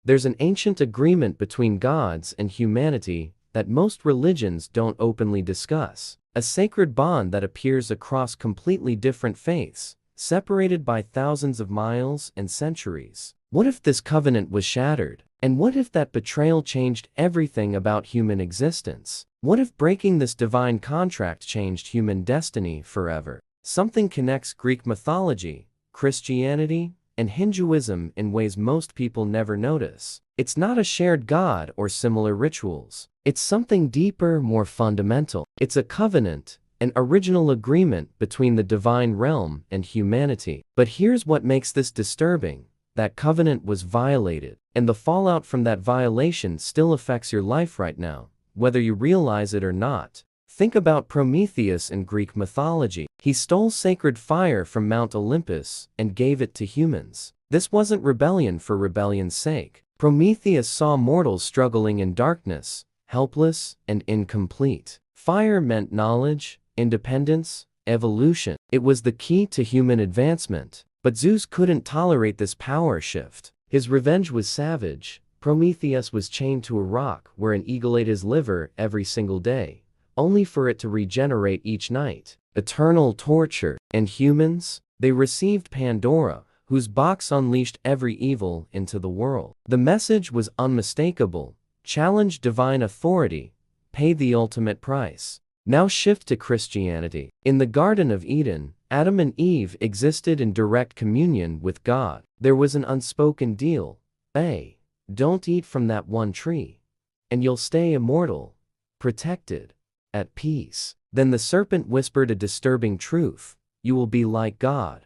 There's an ancient agreement between gods and humanity that most religions don't openly discuss. A sacred bond that appears across completely different faiths, separated by thousands of miles and centuries. What if this covenant was shattered? And what if that betrayal changed everything about human existence? What if breaking this divine contract changed human destiny forever? Something connects Greek mythology, Christianity, and Hinduism in ways most people never notice. It's not a shared god or similar rituals. It's something deeper, more fundamental. It's a covenant, an original agreement between the divine realm and humanity. But here's what makes this disturbing. That covenant was violated, and the fallout from that violation still affects your life right now, whether you realize it or not. Think about Prometheus in Greek mythology. He stole sacred fire from Mount Olympus and gave it to humans. This wasn't rebellion for rebellion's sake. Prometheus saw mortals struggling in darkness, helpless and incomplete. Fire meant knowledge, independence, evolution. It was the key to human advancement. But Zeus couldn't tolerate this power shift. His revenge was savage. Prometheus was chained to a rock where an eagle ate his liver every single day, only for it to regenerate each night. Eternal torture. And humans? They received Pandora, whose box unleashed every evil into the world. The message was unmistakable. Challenge divine authority. Pay the ultimate price. Now shift to Christianity. In the Garden of Eden, Adam and Eve existed in direct communion with God. There was an unspoken deal. Hey, don't eat from that one tree, and you'll stay immortal, protected, at peace. Then the serpent whispered a disturbing truth. You will be like God,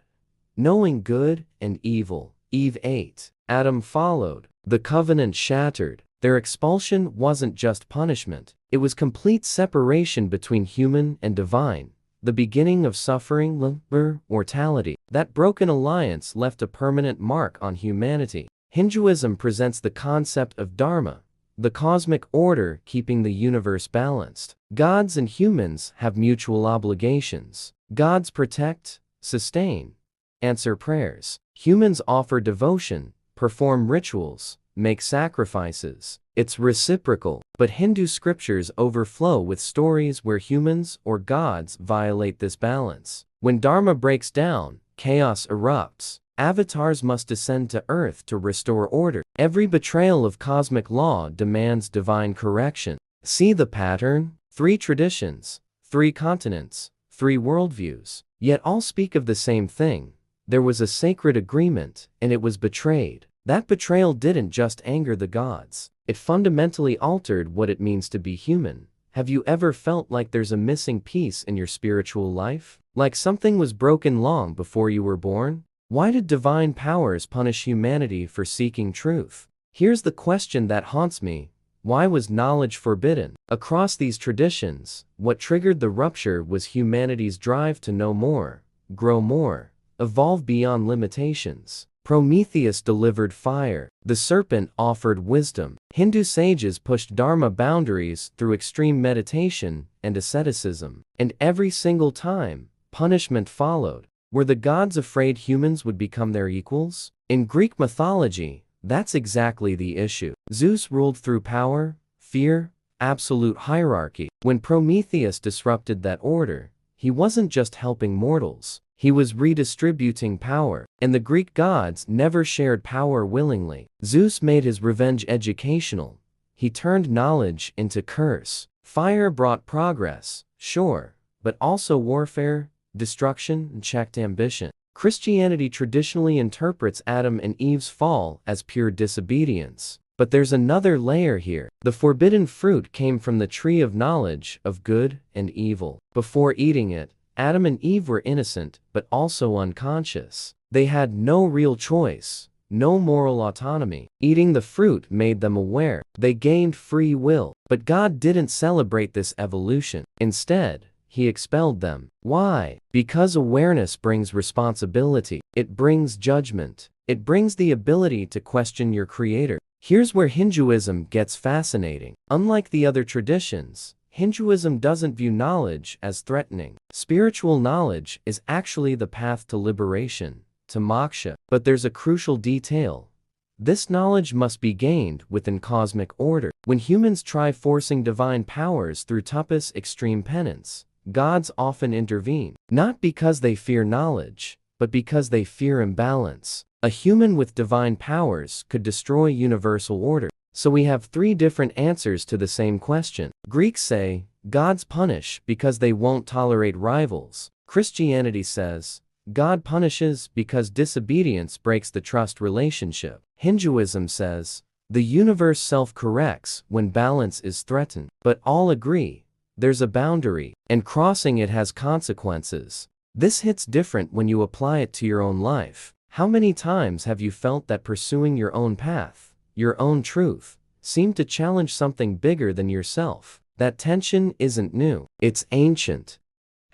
knowing good and evil. Eve ate. Adam followed. The covenant shattered. Their expulsion wasn't just punishment. It was complete separation between human and divine. The beginning of suffering, mortality. That broken alliance left a permanent mark on humanity. Hinduism presents the concept of Dharma, the cosmic order keeping the universe balanced. Gods and humans have mutual obligations. Gods protect, sustain, answer prayers. Humans offer devotion, perform rituals, make sacrifices. It's reciprocal. But Hindu scriptures overflow with stories where humans or gods violate this balance. When Dharma breaks down, chaos erupts. Avatars must descend to earth to restore order. Every betrayal of cosmic law demands divine correction. See the pattern? 3 traditions, 3 continents, 3 worldviews. Yet all speak of the same thing. There was a sacred agreement, and it was betrayed. That betrayal didn't just anger the gods. It fundamentally altered what it means to be human. Have you ever felt like there's a missing piece in your spiritual life? Like something was broken long before you were born? Why did divine powers punish humanity for seeking truth? Here's the question that haunts me. Why was knowledge forbidden? Across these traditions, what triggered the rupture was humanity's drive to know more, grow more, evolve beyond limitations. Prometheus delivered fire. The serpent offered wisdom. Hindu sages pushed Dharma boundaries through extreme meditation and asceticism. And every single time, punishment followed. Were the gods afraid humans would become their equals? In Greek mythology, that's exactly the issue. Zeus ruled through power, fear, absolute hierarchy. When Prometheus disrupted that order, he wasn't just helping mortals. He was redistributing power, and the Greek gods never shared power willingly. Zeus made his revenge educational. He turned knowledge into curse. Fire brought progress, sure, but also warfare, destruction, and checked ambition. Christianity traditionally interprets Adam and Eve's fall as pure disobedience. But there's another layer here. The forbidden fruit came from the tree of knowledge of good and evil. Before eating it, Adam and Eve were innocent, but also unconscious. They had no real choice, no moral autonomy. Eating the fruit made them aware. They gained free will. But God didn't celebrate this evolution. Instead, He expelled them. Why? Because awareness brings responsibility. It brings judgment. It brings the ability to question your creator. Here's where Hinduism gets fascinating. Unlike the other traditions, Hinduism doesn't view knowledge as threatening. Spiritual knowledge is actually the path to liberation, to moksha. But there's a crucial detail. This knowledge must be gained within cosmic order. When humans try forcing divine powers through tapas, extreme penance, gods often intervene, not because they fear knowledge, but because they fear imbalance. A human with divine powers could destroy universal order. So we have three different answers to the same question. Greeks say, gods punish because they won't tolerate rivals. Christianity says, God punishes because disobedience breaks the trust relationship. Hinduism says, the universe self-corrects when balance is threatened. But all agree, there's a boundary, and crossing it has consequences. This hits different when you apply it to your own life. How many times have you felt that pursuing your own path, your own truth, seemed to challenge something bigger than yourself? That tension isn't new, it's ancient.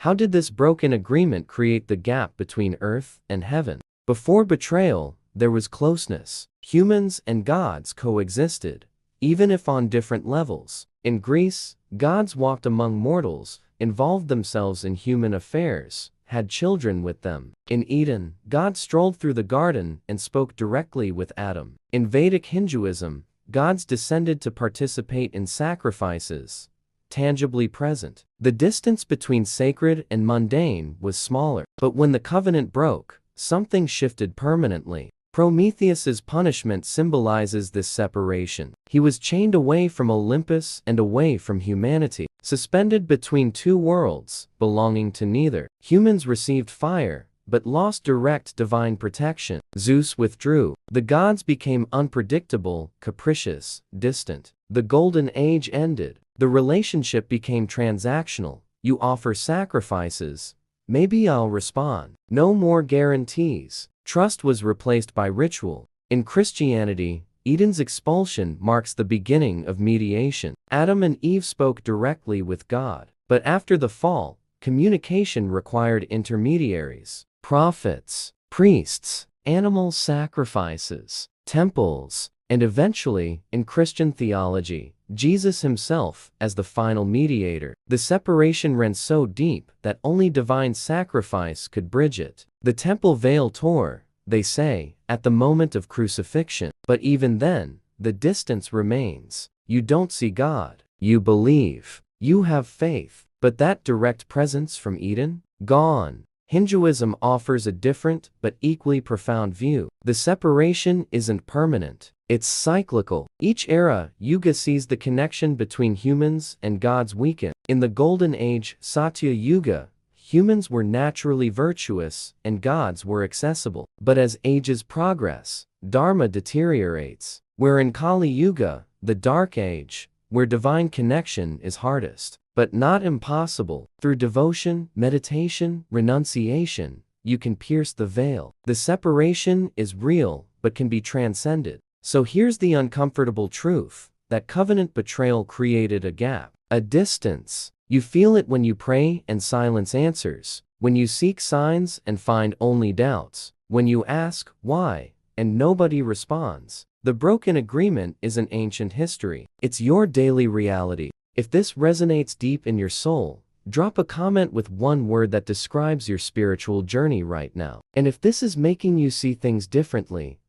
How did this broken agreement create the gap between earth and heaven? Before betrayal, there was closeness. Humans and gods coexisted, even if on different levels. In Greece, gods walked among mortals, involved themselves in human affairs, had children with them. In Eden, God strolled through the garden and spoke directly with Adam. In Vedic Hinduism, gods descended to participate in sacrifices, tangibly present. The distance between sacred and mundane was smaller. But when the covenant broke, something shifted permanently. Prometheus's punishment symbolizes this separation. He was chained away from Olympus and away from humanity, suspended between two worlds, belonging to neither. Humans received fire, but lost direct divine protection. Zeus withdrew. The gods became unpredictable, capricious, distant. The Golden Age ended. The relationship became transactional. You offer sacrifices, maybe I'll respond. No more guarantees. Trust was replaced by ritual. In Christianity, Eden's expulsion marks the beginning of mediation. Adam and Eve spoke directly with God. But after the fall, communication required intermediaries, prophets, priests, animal sacrifices, temples, and eventually, in Christian theology, Jesus himself as the final mediator. The separation ran so deep that only divine sacrifice could bridge it. The temple veil tore, they say, at the moment of crucifixion. But even then, the distance remains. You don't see God. You believe. You have faith. But that direct presence from Eden? Gone. Hinduism offers a different but equally profound view. The separation isn't permanent. It's cyclical. Each era, Yuga, sees the connection between humans and gods weaken. In the Golden Age, Satya Yuga, humans were naturally virtuous and gods were accessible. But as ages progress, Dharma deteriorates. We're in Kali Yuga, the Dark Age, where divine connection is hardest, but not impossible. Through devotion, meditation, renunciation, you can pierce the veil. The separation is real, but can be transcended. So here's the uncomfortable truth, that covenant betrayal created a gap, a distance. You feel it when you pray and silence answers, when you seek signs and find only doubts, when you ask, why, and nobody responds. The broken agreement isn't ancient history. It's your daily reality. If this resonates deep in your soul, drop a comment with one word that describes your spiritual journey right now. And if this is making you see things differently,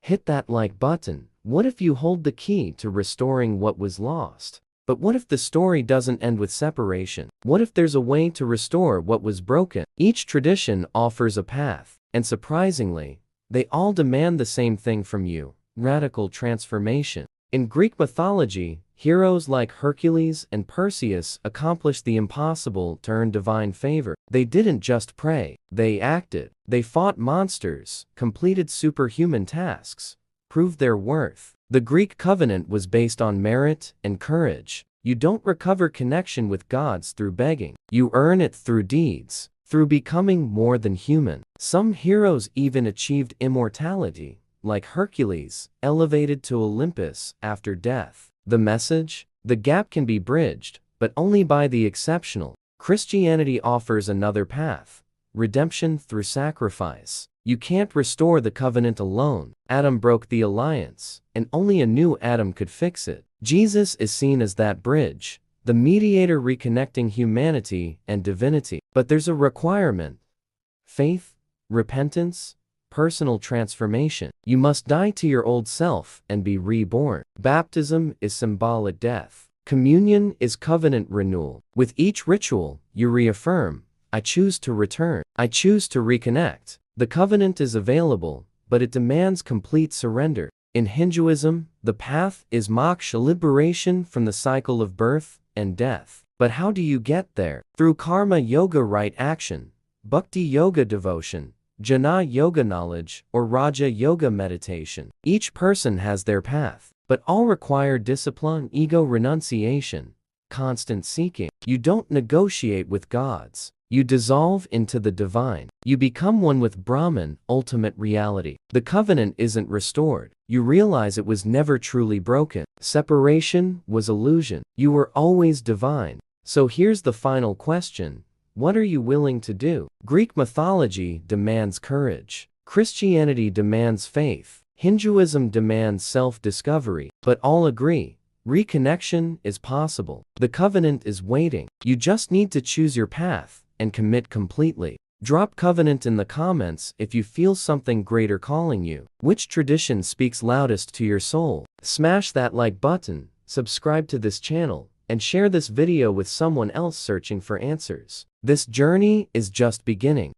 hit that like button. What if you hold the key to restoring what was lost? But what if the story doesn't end with separation? What if there's a way to restore what was broken? Each tradition offers a path, and surprisingly, they all demand the same thing from you: radical transformation. In Greek mythology, heroes like Hercules and Perseus accomplished the impossible to earn divine favor. They didn't just pray, they acted. They fought monsters, completed superhuman tasks, proved their worth. The Greek covenant was based on merit and courage. You don't recover connection with gods through begging. You earn it through deeds, through becoming more than human. Some heroes even achieved immortality, like Hercules, elevated to Olympus after death. The message? The gap can be bridged, but only by the exceptional. Christianity offers another path: redemption through sacrifice. You can't restore the covenant alone. Adam broke the alliance, and only a new Adam could fix it. Jesus is seen as that bridge, the mediator reconnecting humanity and divinity. But there's a requirement: faith, repentance, personal transformation. You must die to your old self and be reborn. Baptism is symbolic death. Communion is covenant renewal. With each ritual, you reaffirm, I choose to return. I choose to reconnect. The covenant is available, but it demands complete surrender. In Hinduism, the path is moksha, liberation from the cycle of birth and death. But how do you get there? Through karma yoga, right action, bhakti yoga, devotion, jnana yoga, knowledge, or raja yoga, meditation. Each person has their path, but all require discipline, ego renunciation, constant seeking. You don't negotiate with gods. You dissolve into the divine. You become one with Brahman, ultimate reality. The covenant isn't restored. You realize it was never truly broken. Separation was illusion. You were always divine. So here's the final question. What are you willing to do? Greek mythology demands courage. Christianity demands faith. Hinduism demands self-discovery. But all agree, reconnection is possible. The covenant is waiting. You just need to choose your path and commit completely. Drop covenant in the comments if you feel something greater calling you. Which tradition speaks loudest to your soul? Smash that like button, subscribe to this channel, and share this video with someone else searching for answers. This journey is just beginning.